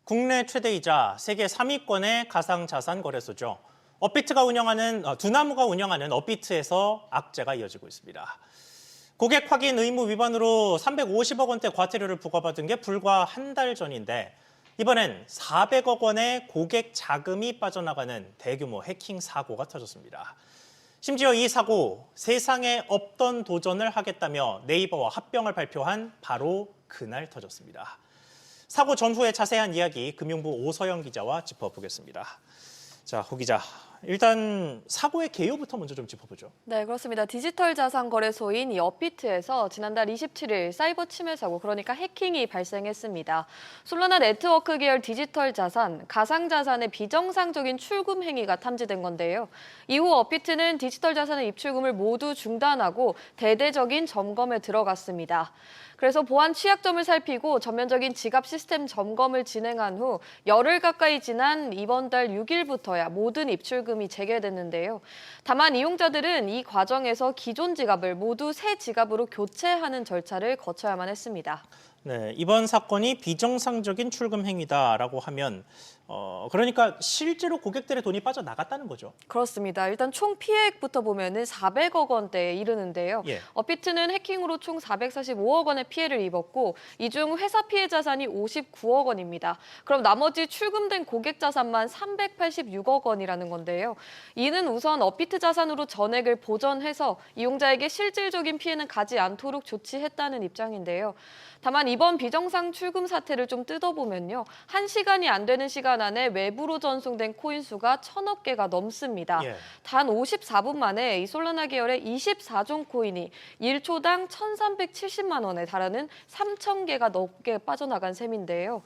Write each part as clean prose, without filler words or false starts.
국내 최대이자 세계 3위권의 가상자산 거래소죠. 두나무가 운영하는 업비트에서 악재가 이어지고 있습니다. 고객 확인 의무 위반으로 350억 원대 과태료를 부과받은 게 불과 한 달 전인데 이번엔 400억 원의 고객 자금이 빠져나가는 대규모 해킹 사고가 터졌습니다. 심지어 이 사고 세상에 없던 도전을 하겠다며 네이버와 합병을 발표한 바로 그날 터졌습니다. 사고 전후의 자세한 이야기 금융부 오서영 기자와 짚어보겠습니다. 자, 호 기자, 일단 사고의 개요부터 먼저 좀 짚어보죠. 네, 그렇습니다. 디지털 자산 거래소인 이 업비트에서 지난달 27일 사이버 침해 사고, 그러니까 해킹이 발생했습니다. 솔라나 네트워크 계열 디지털 자산, 가상 자산의 비정상적인 출금 행위가 탐지된 건데요. 이후 업비트는 디지털 자산의 입출금을 모두 중단하고 대대적인 점검에 들어갔습니다. 그래서 보안 취약점을 살피고 전면적인 지갑 시스템 점검을 진행한 후 열흘 가까이 지난 이번 달 6일부터야 모든 입출금이 재개됐는데요. 다만 이용자들은 이 과정에서 기존 지갑을 모두 새 지갑으로 교체하는 절차를 거쳐야만 했습니다. 네, 이번 사건이 비정상적인 출금 행위다라고 하면 그러니까 실제로 고객들의 돈이 빠져나갔다는 거죠. 그렇습니다. 일단 총 피해액부터 보면은 400억 원대에 이르는데요. 예. 업비트는 해킹으로 총 445억 원의 피해를 입었고 이 중 회사 피해 자산이 59억 원입니다. 그럼 나머지 출금된 고객 자산만 386억 원이라는 건데요. 이는 우선 업비트 자산으로 전액을 보전해서 이용자에게 실질적인 피해는 가지 않도록 조치했다는 입장인데요. 다만 이번 비정상 출금 사태를 좀 뜯어보면요. 1시간이 안 되는 시간 안에 외부로 전송된 코인 수가 1,000억 개가 넘습니다. 예. 단 54분 만에 이 솔라나 계열의 24종 코인이 1초당 1,370만 원에 달하는 3,000개가 넘게 빠져나간 셈인데요.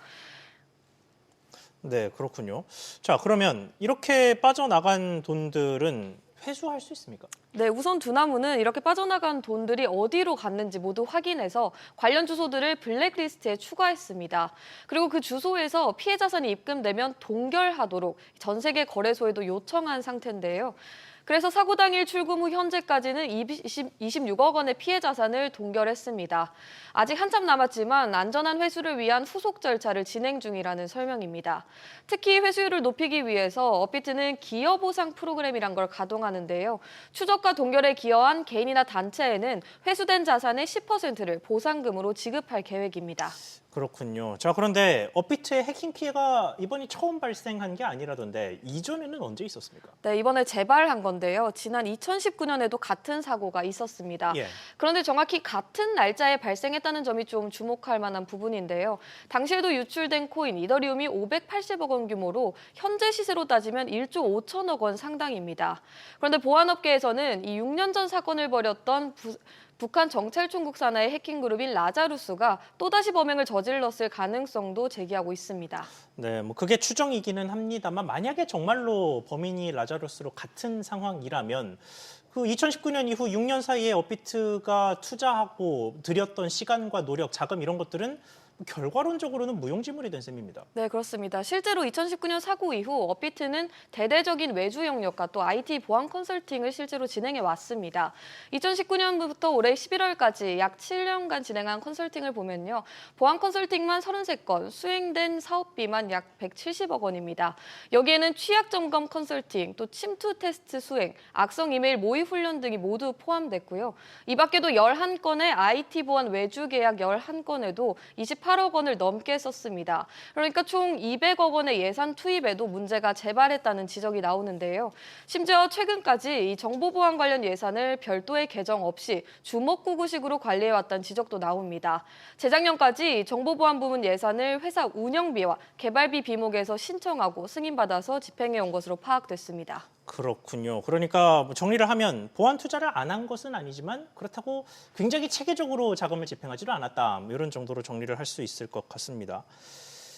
네, 그렇군요. 자, 그러면 이렇게 빠져나간 돈들은 회수할 수 있습니까? 네, 우선 두나무는 이렇게 빠져나간 돈들이 어디로 갔는지 모두 확인해서 관련 주소들을 블랙리스트에 추가했습니다. 그리고 그 주소에서 피해 자산이 입금되면 동결하도록 전 세계 거래소에도 요청한 상태인데요. 그래서 사고 당일 출금 후 현재까지는 26억 원의 피해 자산을 동결했습니다. 아직 한참 남았지만 안전한 회수를 위한 후속 절차를 진행 중이라는 설명입니다. 특히 회수율을 높이기 위해서 업비트는 기여 보상 프로그램이란 걸 가동하는데요. 추적과 동결에 기여한 개인이나 단체에는 회수된 자산의 10%를 보상금으로 지급할 계획입니다. 그렇군요. 자, 그런데 업비트의 해킹 피해가 이번이 처음 발생한 게 아니라던데 이전에는 언제 있었습니까? 네, 이번에 재발한 건데요. 지난 2019년에도 같은 사고가 있었습니다. 예. 그런데 정확히 같은 날짜에 발생했다는 점이 좀 주목할 만한 부분인데요. 당시에도 유출된 코인 이더리움이 580억 원 규모로 현재 시세로 따지면 1조 5천억 원 상당입니다. 그런데 보안업계에서는 이 6년 전 사건을 벌였던 북한 정찰총국 산하의 해킹 그룹인 라자루스가 또다시 범행을 저질렀을 가능성도 제기하고 있습니다. 네, 뭐 그게 추정이기는 합니다만 만약에 정말로 범인이 라자루스로 같은 상황이라면 그 2019년 이후 6년 사이에 업비트가 투자하고 들였던 시간과 노력, 자금 이런 것들은 결과론적으로는 무용지물이 된 셈입니다. 네, 그렇습니다. 실제로 2019년 사고 이후 업비트는 대대적인 외주 영역과 또 IT 보안 컨설팅을 실제로 진행해 왔습니다. 2019년부터 올해 11월까지 약 7년간 진행한 컨설팅을 보면요. 보안 컨설팅만 33건, 수행된 사업비만 약 170억 원입니다. 여기에는 취약 점검 컨설팅, 또 침투 테스트 수행, 악성 이메일 모의 훈련 등이 모두 포함됐고요. 이 밖에도 11건의 IT 보안 외주 계약 11건에도 28억 원을 넘게 썼습니다. 그러니까 총 200억 원의 예산 투입에도 문제가 재발했다는 지적이 나오는데요. 심지어 최근까지 이 정보보안 관련 예산을 별도의 계정 없이 주먹구구식으로 관리해왔다는 지적도 나옵니다. 재작년까지 정보보안 부문 예산을 회사 운영비와 개발비 비목에서 신청하고 승인받아서 집행해온 것으로 파악됐습니다. 그렇군요. 그러니까 뭐 정리를 하면 보안 투자를 안 한 것은 아니지만 그렇다고 굉장히 체계적으로 자금을 집행하지도 않았다. 뭐 이런 정도로 정리를 할 수 있을 것 같습니다.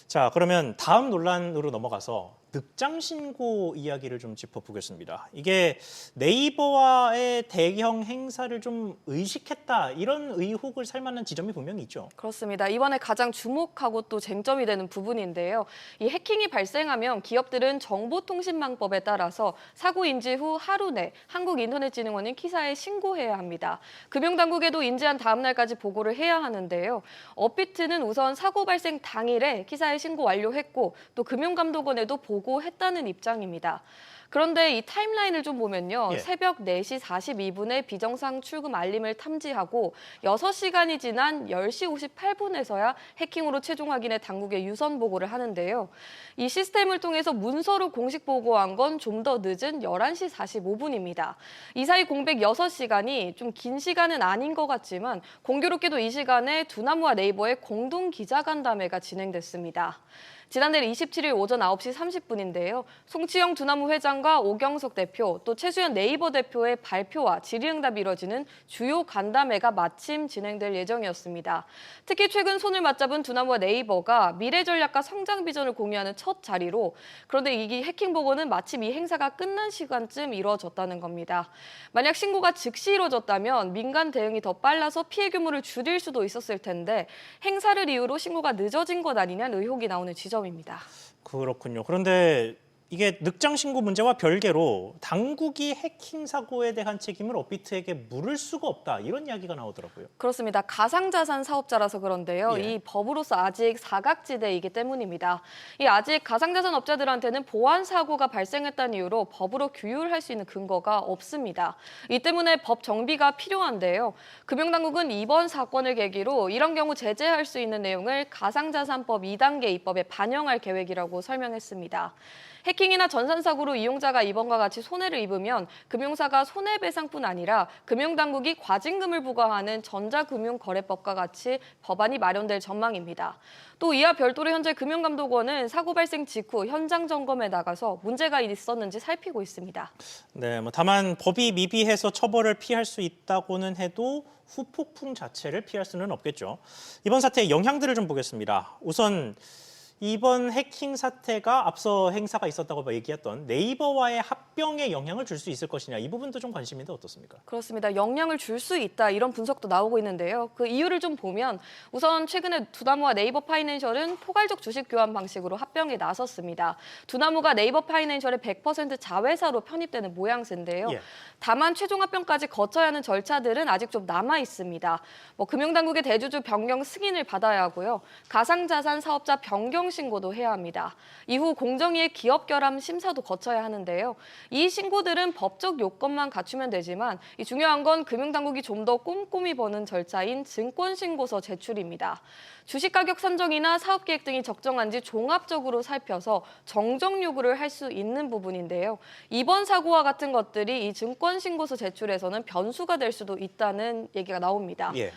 자, 그러면 다음 논란으로 넘어가서 늑장 신고 이야기를 좀 짚어보겠습니다. 이게 네이버와의 대형 행사를 좀 의식했다 이런 의혹을 살 만한 지점이 분명히 있죠. 그렇습니다. 이번에 가장 주목하고 또 쟁점이 되는 부분인데요. 이 해킹이 발생하면 기업들은 정보통신망법에 따라서 사고 인지 후 하루 내 한국인터넷진흥원인 키사에 신고해야 합니다. 금융당국에도 인지한 다음 날까지 보고를 해야 하는데요. 업비트는 우선 사고 발생 당일에 키사에 신고 완료했고 또 금융감독원에도 보고했다는 입장입니다. 그런데 이 타임라인을 좀 보면요. 예. 새벽 4시 42분에 비정상 출금 알림을 탐지하고 6시간이 지난 10시 58분에서야 해킹으로 최종 확인해 당국에 유선 보고를 하는데요. 이 시스템을 통해서 문서로 공식 보고한 건 좀 더 늦은 11시 45분입니다. 이 사이 공백 6시간이 좀 긴 시간은 아닌 것 같지만 공교롭게도 이 시간에 두나무와 네이버의 공동 기자간담회가 진행됐습니다. 지난달 27일 오전 9시 30분인데요. 송치영 두나무 회장과 오경석 대표, 또 최수연 네이버 대표의 발표와 질의응답이 이뤄지는 주요 간담회가 마침 진행될 예정이었습니다. 특히 최근 손을 맞잡은 두나무와 네이버가 미래 전략과 성장 비전을 공유하는 첫 자리로, 그런데 이 해킹 보고는 마침 이 행사가 끝난 시간쯤 이루어졌다는 겁니다. 만약 신고가 즉시 이루어졌다면 민간 대응이 더 빨라서 피해 규모를 줄일 수도 있었을 텐데 행사를 이유로 신고가 늦어진 것 아니냐는 의혹이 나오는 지점입니다. 그렇군요. 그런데 이게 늑장 신고 문제와 별개로 당국이 해킹 사고에 대한 책임을 업비트에게 물을 수가 없다. 이런 이야기가 나오더라고요. 그렇습니다. 가상자산 사업자라서 그런데요. 예. 이 법으로서 아직 사각지대이기 때문입니다. 이 아직 가상자산 업자들한테는 보안 사고가 발생했다는 이유로 법으로 규율할 수 있는 근거가 없습니다. 이 때문에 법 정비가 필요한데요. 금융당국은 이번 사건을 계기로 이런 경우 제재할 수 있는 내용을 가상자산법 2단계 입법에 반영할 계획이라고 설명했습니다. 해킹이나 전산사고로 이용자가 이번과 같이 손해를 입으면 금융사가 손해배상뿐 아니라 금융당국이 과징금을 부과하는 전자금융거래법과 같이 법안이 마련될 전망입니다. 또 이와 별도로 현재 금융감독원은 사고 발생 직후 현장 점검에 나가서 문제가 있었는지 살피고 있습니다. 네, 다만 법이 미비해서 처벌을 피할 수 있다고는 해도 후폭풍 자체를 피할 수는 없겠죠. 이번 사태의 영향들을 좀 보겠습니다. 우선 이번 해킹 사태가 앞서 행사가 있었다고 얘기했던 네이버와의 합병에 영향을 줄 수 있을 것이냐, 이 부분도 좀 관심인데 어떻습니까? 그렇습니다. 영향을 줄 수 있다 이런 분석도 나오고 있는데요. 그 이유를 좀 보면 우선 최근에 두나무와 네이버 파이낸셜은 포괄적 주식 교환 방식으로 합병에 나섰습니다. 두나무가 네이버 파이낸셜의 100% 자회사로 편입되는 모양새인데요. 예. 다만 최종 합병까지 거쳐야 하는 절차들은 아직 좀 남아 있습니다. 금융당국의 대주주 변경 승인을 받아야 하고요. 가상자산 사업자 변경 신고도 해야 합니다. 이후 공정위의 기업 결함 심사도 거쳐야 하는데요. 이 신고들은 법적 요건만 갖추면 되지만 이 중요한 건 금융당국이 좀 더 꼼꼼히 보는 절차인 증권신고서 제출입니다. 주식 가격 산정이나 사업 계획 등이 적정한지 종합적으로 살펴서 정정 요구를 할 수 있는 부분인데요. 이번 사고와 같은 것들이 이 증권신고서 제출에서는 변수가 될 수도 있다는 얘기가 나옵니다. 예.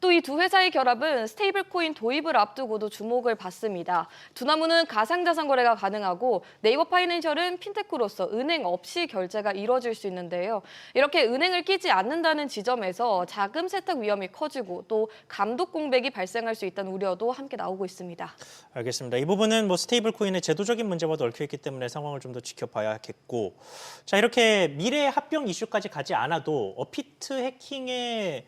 또 이 두 회사의 결합은 스테이블 코인 도입을 앞두고도 주목을 받습니다. 두나무는 가상자산 거래가 가능하고 네이버 파이낸셜은 핀테크로서 은행 없이 결제가 이뤄질 수 있는데요. 이렇게 은행을 끼지 않는다는 지점에서 자금 세탁 위험이 커지고 또 감독 공백이 발생할 수 있다는 우려도 함께 나오고 있습니다. 알겠습니다. 이 부분은 스테이블 코인의 제도적인 문제와도 얽혀 있기 때문에 상황을 좀 더 지켜봐야겠고, 자, 이렇게 미래 합병 이슈까지 가지 않아도 업비트 해킹의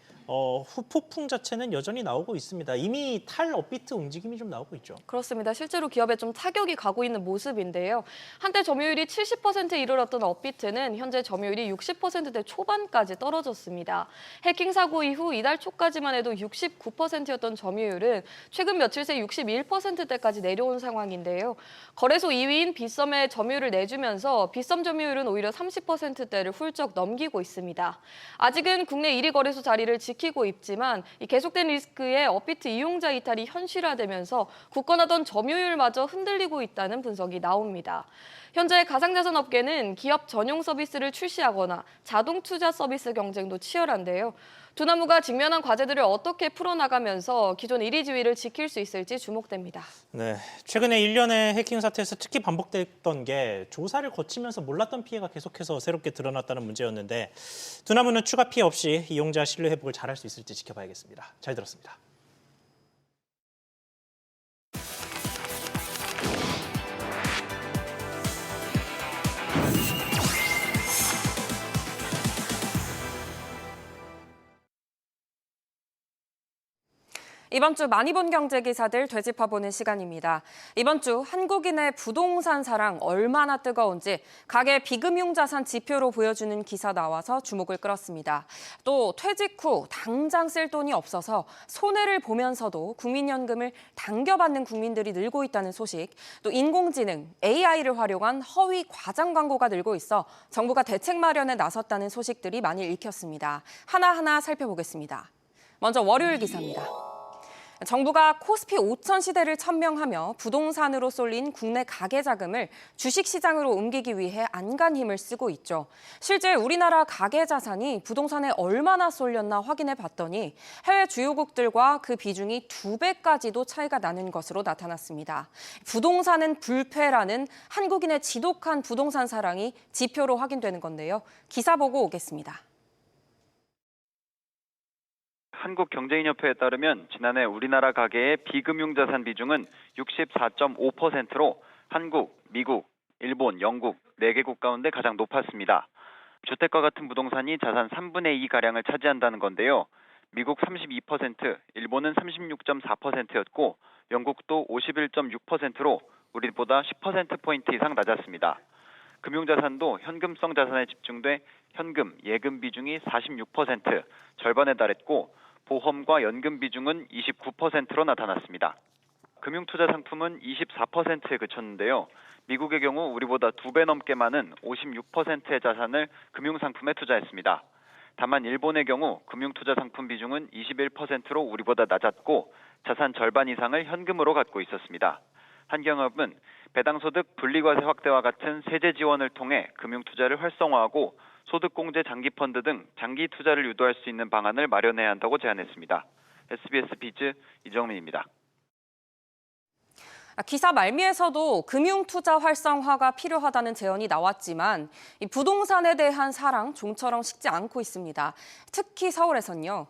후폭풍 자체는 여전히 나오고 있습니다. 이미 탈업비트 움직임이 좀 나오고 있죠. 그렇습니다. 실제로 기업에 좀 타격이 가고 있는 모습인데요. 한때 점유율이 70%에 이르렀던 업비트는 현재 점유율이 60%대 초반까지 떨어졌습니다. 해킹 사고 이후 이달 초까지만 해도 69%였던 점유율은 최근 며칠 새 61%대까지 내려온 상황인데요. 거래소 2위인 빗썸의 점유율을 내주면서 빗썸 점유율은 오히려 30%대를 훌쩍 넘기고 있습니다. 아직은 국내 1위 거래소 자리를 지키고 있지만 이 계속된 리스크에 업비트 이용자 이탈이 현실화되면서 굳건하던 점유율마저 흔들리고 있다는 분석이 나옵니다. 현재 가상자산 업계는 기업 전용 서비스를 출시하거나 자동 투자 서비스 경쟁도 치열한데요. 두나무가 직면한 과제들을 어떻게 풀어나가면서 기존 1위 지위를 지킬 수 있을지 주목됩니다. 네, 최근에 일련의 해킹 사태에서 특히 반복됐던 게 조사를 거치면서 몰랐던 피해가 계속해서 새롭게 드러났다는 문제였는데, 두나무는 추가 피해 없이 이용자 신뢰 회복을 잘할 수 있을지 지켜봐야겠습니다. 잘 들었습니다. 이번 주 많이 본 경제 기사들 되짚어보는 시간입니다. 이번 주 한국인의 부동산 사랑 얼마나 뜨거운지 가계 비금융자산 지표로 보여주는 기사 나와서 주목을 끌었습니다. 또 퇴직 후 당장 쓸 돈이 없어서 손해를 보면서도 국민연금을 당겨받는 국민들이 늘고 있다는 소식, 또 인공지능, AI를 활용한 허위 과장 광고가 늘고 있어 정부가 대책 마련에 나섰다는 소식들이 많이 읽혔습니다. 하나하나 살펴보겠습니다. 먼저 월요일 기사입니다. 정부가 코스피 5천 시대를 천명하며 부동산으로 쏠린 국내 가계 자금을 주식시장으로 옮기기 위해 안간 힘을 쓰고 있죠. 실제 우리나라 가계 자산이 부동산에 얼마나 쏠렸나 확인해 봤더니 해외 주요국들과 그 비중이 2배까지도 차이가 나는 것으로 나타났습니다. 부동산은 불패라는 한국인의 지독한 부동산 사랑이 지표로 확인되는 건데요. 기사 보고 오겠습니다. 한국경제인협회에 따르면 지난해 우리나라 가계의 비금융자산 비중은 64.5%로 한국, 미국, 일본, 영국 4개국 가운데 가장 높았습니다. 주택과 같은 부동산이 자산 3분의 2가량을 차지한다는 건데요. 미국 32%, 일본은 36.4%였고 영국도 51.6%로 우리보다 10%포인트 이상 낮았습니다. 금융자산도 현금성 자산에 집중돼 현금, 예금 비중이 46%, 절반에 달했고 보험과 연금 비중은 29%로 나타났습니다. 금융투자 상품은 24%에 그쳤는데요. 미국의 경우 우리보다 2배 넘게 많은 56%의 자산을 금융상품에 투자했습니다. 다만 일본의 경우 금융투자 상품 비중은 21%로 우리보다 낮았고 자산 절반 이상을 현금으로 갖고 있었습니다. 한경협은 배당소득 분리과세 확대와 같은 세제 지원을 통해 금융투자를 활성화하고 소득공제 장기펀드 등 장기 투자를 유도할 수 있는 방안을 마련해야 한다고 제안했습니다. SBS 비즈 이정민입니다. 기사 말미에서도 금융투자 활성화가 필요하다는 제언이 나왔지만 이 부동산에 대한 사랑 좀처럼 식지 않고 있습니다. 특히 서울에선요.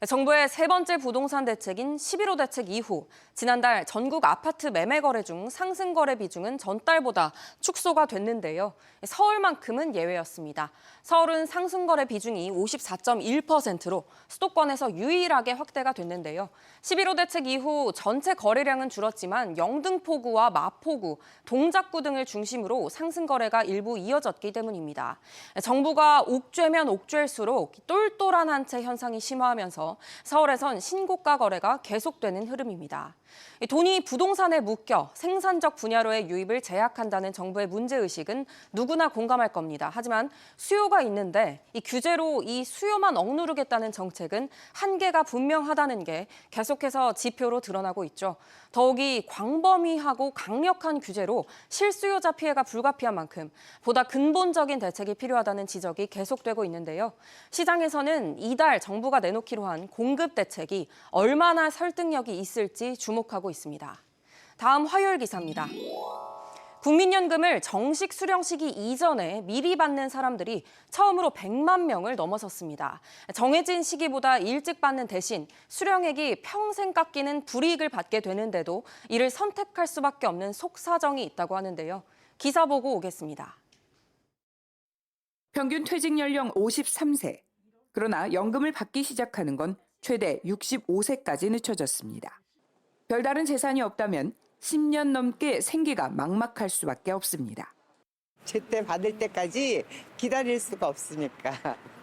정부의 세 번째 부동산 대책인 11호 대책 이후 지난달 전국 아파트 매매 거래 중 상승 거래 비중은 전달보다 축소가 됐는데요. 서울만큼은 예외였습니다. 서울은 상승 거래 비중이 54.1%로 수도권에서 유일하게 확대가 됐는데요. 11호 대책 이후 전체 거래량은 줄었지만 영등포구와 마포구, 동작구 등을 중심으로 상승 거래가 일부 이어졌기 때문입니다. 정부가 옥죄면 옥죄일수록 똘똘한 한 채 현상이 심화하면서 서울에선 신고가 거래가 계속되는 흐름입니다. 돈이 부동산에 묶여 생산적 분야로의 유입을 제약한다는 정부의 문제의식은 누구나 공감할 겁니다. 하지만 수요가 있는데 이 규제로 이 수요만 억누르겠다는 정책은 한계가 분명하다는 게 계속해서 지표로 드러나고 있죠. 더욱이 광범위하고 강력한 규제로 실수요자 피해가 불가피한 만큼 보다 근본적인 대책이 필요하다는 지적이 계속되고 있는데요. 시장에서는 이달 정부가 내놓기로 한 공급 대책이 얼마나 설득력이 있을지 주목하고 있습니다. 다음 화요일 기사입니다. 국민연금을 정식 수령 시기 이전에 미리 받는 사람들이 처음으로 100만 명을 넘어섰습니다. 정해진 시기보다 일찍 받는 대신 수령액이 평생 깎이는 불이익을 받게 되는데도 이를 선택할 수밖에 없는 속사정이 있다고 하는데요. 기사 보고 오겠습니다. 평균 퇴직 연령 53세. 그러나 연금을 받기 시작하는 건 최대 65세까지 늦춰졌습니다. 별다른 재산이 없다면 10년 넘게 생계가 막막할 수밖에 없습니다. 제때 받을 때까지 기다릴 수가 없으니까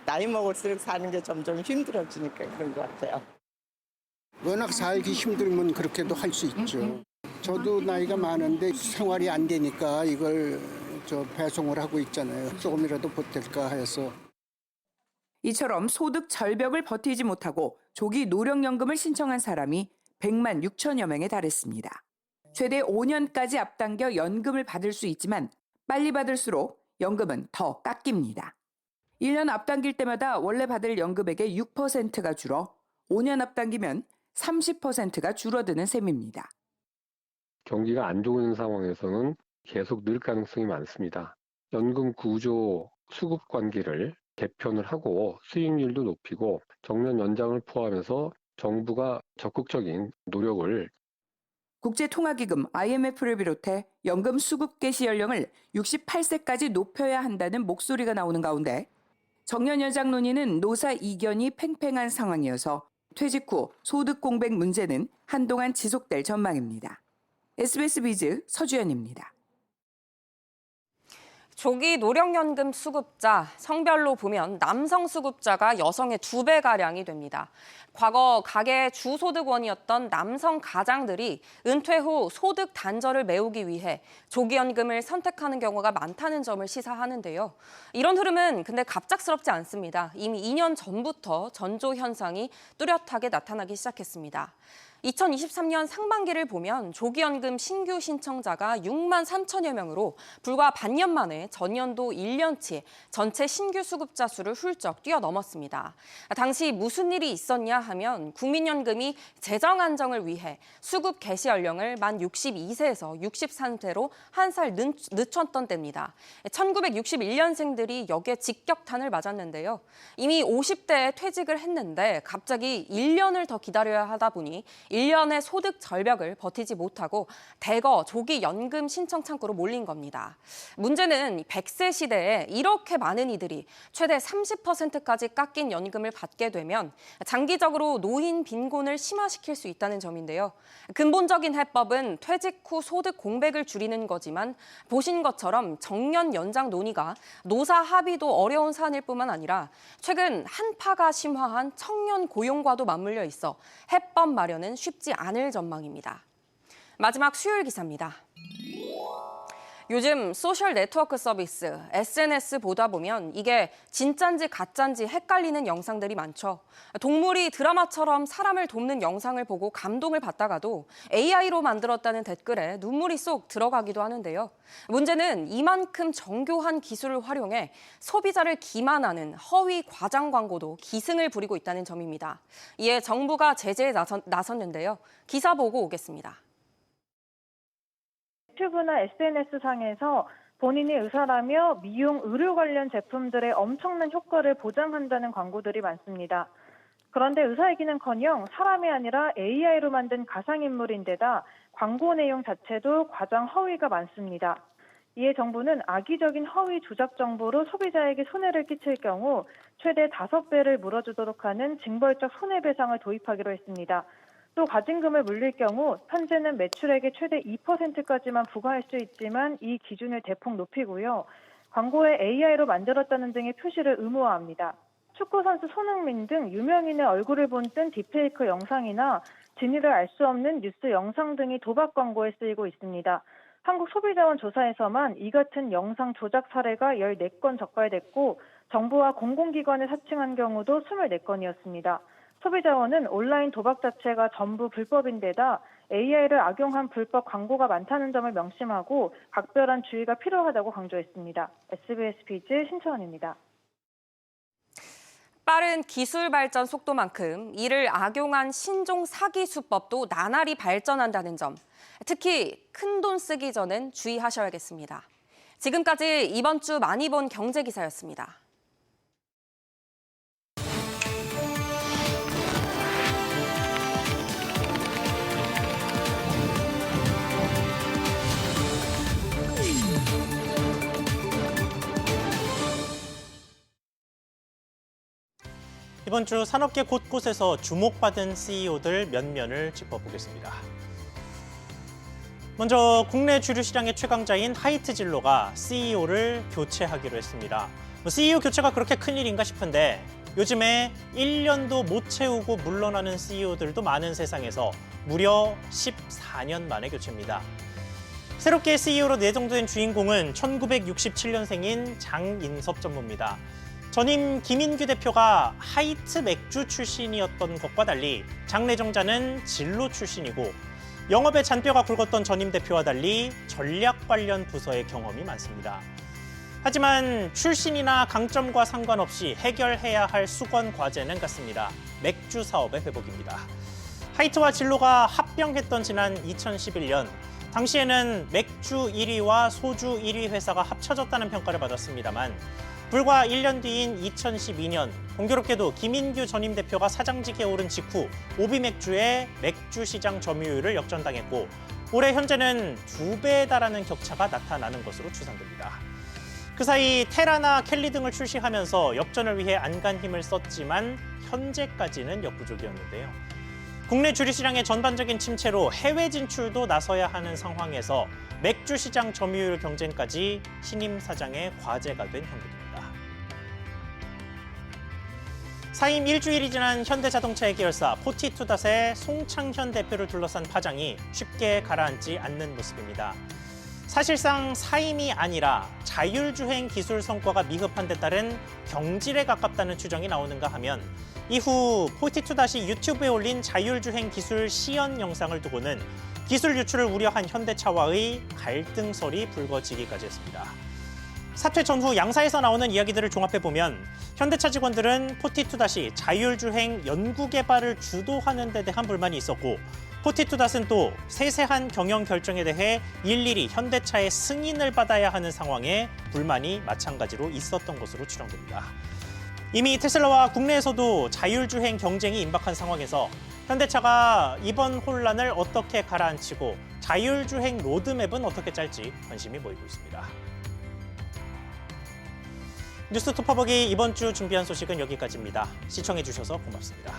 나이 먹을수록 사는 게 점점 힘들어지니까 그런 것 같아요. 워낙 살기 힘들면 그렇게도 할 수 있죠. 저도 나이가 많은데 생활이 안 되니까 이걸 배송을 하고 있잖아요. 조금이라도 보탤까 해서. 이처럼 소득 절벽을 버티지 못하고 조기 노령연금을 신청한 사람이 100만 6천여 명에 달했습니다. 최대 5년까지 앞당겨 연금을 받을 수 있지만 빨리 받을수록 연금은 더 깎입니다. 1년 앞당길 때마다 원래 받을 연금액의 6%가 줄어 5년 앞당기면 30%가 줄어드는 셈입니다. 경기가 안 좋은 상황에서는 계속 늘 가능성이 많습니다. 연금 구조 수급 관계를 개편을 하고 수익률도 높이고 정년 연장을 포함해서 정부가 적극적인 노력을 국제통화기금 IMF를 비롯해 연금 수급 개시 연령을 68세까지 높여야 한다는 목소리가 나오는 가운데 정년 연장 논의는 노사 이견이 팽팽한 상황이어서 퇴직 후 소득 공백 문제는 한동안 지속될 전망입니다. SBS 비즈 서주연입니다. 조기 노령연금 수급자, 성별로 보면 남성 수급자가 여성의 2배가량이 됩니다. 과거 가계 주소득원이었던 남성 가장들이 은퇴 후 소득 단절을 메우기 위해 조기연금을 선택하는 경우가 많다는 점을 시사하는데요. 이런 흐름은 근데 갑작스럽지 않습니다. 이미 2년 전부터 전조 현상이 뚜렷하게 나타나기 시작했습니다. 2023년 상반기를 보면 조기연금 신규 신청자가 6만 3천여 명으로 불과 반년 만에 전년도 1년치 전체 신규 수급자 수를 훌쩍 뛰어넘었습니다. 당시 무슨 일이 있었냐 하면 국민연금이 재정 안정을 위해 수급 개시 연령을 만 62세에서 63세로 한 살 늦췄던 때입니다. 1961년생들이 여기에 직격탄을 맞았는데요. 이미 50대에 퇴직을 했는데 갑자기 1년을 더 기다려야 하다 보니 1년의 소득 절벽을 버티지 못하고 대거 조기 연금 신청 창구로 몰린 겁니다. 문제는 100세 시대에 이렇게 많은 이들이 최대 30%까지 깎인 연금을 받게 되면 장기적으로 노인 빈곤을 심화시킬 수 있다는 점인데요. 근본적인 해법은 퇴직 후 소득 공백을 줄이는 거지만 보신 것처럼 정년 연장 논의가 노사 합의도 어려운 사안일 뿐만 아니라 최근 한파가 심화한 청년 고용과도 맞물려 있어 해법 마련은 쉽지 않을 전망입니다. 마지막 수요일 기사입니다. 요즘 소셜 네트워크 서비스, SNS 보다 보면 이게 진짠지 가짠지 헷갈리는 영상들이 많죠. 동물이 드라마처럼 사람을 돕는 영상을 보고 감동을 받다가도 AI로 만들었다는 댓글에 눈물이 쏙 들어가기도 하는데요. 문제는 이만큼 정교한 기술을 활용해 소비자를 기만하는 허위 과장 광고도 기승을 부리고 있다는 점입니다. 이에 정부가 제재에 나섰는데요. 기사 보고 오겠습니다. 유튜브나 SNS상에서 본인이 의사라며 미용, 의료 관련 제품들의 엄청난 효과를 보장한다는 광고들이 많습니다. 그런데 의사이기는커녕 사람이 아니라 AI로 만든 가상인물인데다 광고 내용 자체도 과장 허위가 많습니다. 이에 정부는 악의적인 허위 조작 정보로 소비자에게 손해를 끼칠 경우 최대 5배를 물어주도록 하는 징벌적 손해배상을 도입하기로 했습니다. 또 과징금을 물릴 경우 현재는 매출액의 최대 2%까지만 부과할 수 있지만 이 기준을 대폭 높이고요. 광고에 AI로 만들었다는 등의 표시를 의무화합니다. 축구선수 손흥민 등 유명인의 얼굴을 본뜬 딥페이크 영상이나 진위를 알 수 없는 뉴스 영상 등이 도박 광고에 쓰이고 있습니다. 한국소비자원 조사에서만 이 같은 영상 조작 사례가 14건 적발됐고 정부와 공공기관을 사칭한 경우도 24건이었습니다. 소비자원은 온라인 도박 자체가 전부 불법인데다 AI를 악용한 불법 광고가 많다는 점을 명심하고 각별한 주의가 필요하다고 강조했습니다. SBS 비즈 신채원입니다. 빠른 기술 발전 속도만큼 이를 악용한 신종 사기 수법도 나날이 발전한다는 점, 특히 큰돈 쓰기 전엔 주의하셔야겠습니다. 지금까지 이번 주 많이 본 경제 기사였습니다. 이번 주 산업계 곳곳에서 주목받은 CEO들 몇 면을 짚어보겠습니다. 먼저 국내 주류 시장의 최강자인 하이트진로가 CEO를 교체하기로 했습니다. CEO 교체가 그렇게 큰일인가 싶은데 요즘에 1년도 못 채우고 물러나는 CEO들도 많은 세상에서 무려 14년 만에 교체입니다. 새롭게 CEO로 내정된 주인공은 1967년생인 장인섭 전무입니다. 전임 김인규 대표가 하이트 맥주 출신이었던 것과 달리 장 내정자는 진로 출신이고 영업에 잔뼈가 굵었던 전임 대표와 달리 전략 관련 부서의 경험이 많습니다. 하지만 출신이나 강점과 상관없이 해결해야 할 수건 과제는 같습니다. 맥주 사업의 회복입니다. 하이트와 진로가 합병했던 지난 2011년, 당시에는 맥주 1위와 소주 1위 회사가 합쳐졌다는 평가를 받았습니다만 불과 1년 뒤인 2012년 공교롭게도 김인규 전임 대표가 사장직에 오른 직후 오비맥주의 맥주 시장 점유율을 역전당했고 올해 현재는 2배에 달하는 격차가 나타나는 것으로 추산됩니다. 그 사이 테라나 켈리 등을 출시하면서 역전을 위해 안간 힘을 썼지만 현재까지는 역부족이었는데요. 국내 주류 시장의 전반적인 침체로 해외 진출도 나서야 하는 상황에서 맥주 시장 점유율 경쟁까지 신임 사장의 과제가 된 형국입니다. 사임 일주일이 지난 현대자동차의 계열사 포티투닷의 송창현 대표를 둘러싼 파장이 쉽게 가라앉지 않는 모습입니다. 사실상 사임이 아니라 자율주행 기술 성과가 미흡한 데 따른 경질에 가깝다는 추정이 나오는가 하면 이후 포티투닷이 유튜브에 올린 자율주행 기술 시연 영상을 두고는 기술 유출을 우려한 현대차와의 갈등설이 불거지기까지 했습니다. 사퇴 전후 양사에서 나오는 이야기들을 종합해보면 현대차 직원들은 포티투닷이 자율주행 연구 개발을 주도하는 데 대한 불만이 있었고 포티투닷은 또 세세한 경영 결정에 대해 일일이 현대차의 승인을 받아야 하는 상황에 불만이 마찬가지로 있었던 것으로 추정됩니다. 이미 테슬라와 국내에서도 자율주행 경쟁이 임박한 상황에서 현대차가 이번 혼란을 어떻게 가라앉히고 자율주행 로드맵은 어떻게 짤지 관심이 모이고 있습니다. 뉴스 톱퍼벅이 이번 주 준비한 소식은 여기까지입니다. 시청해주셔서 고맙습니다.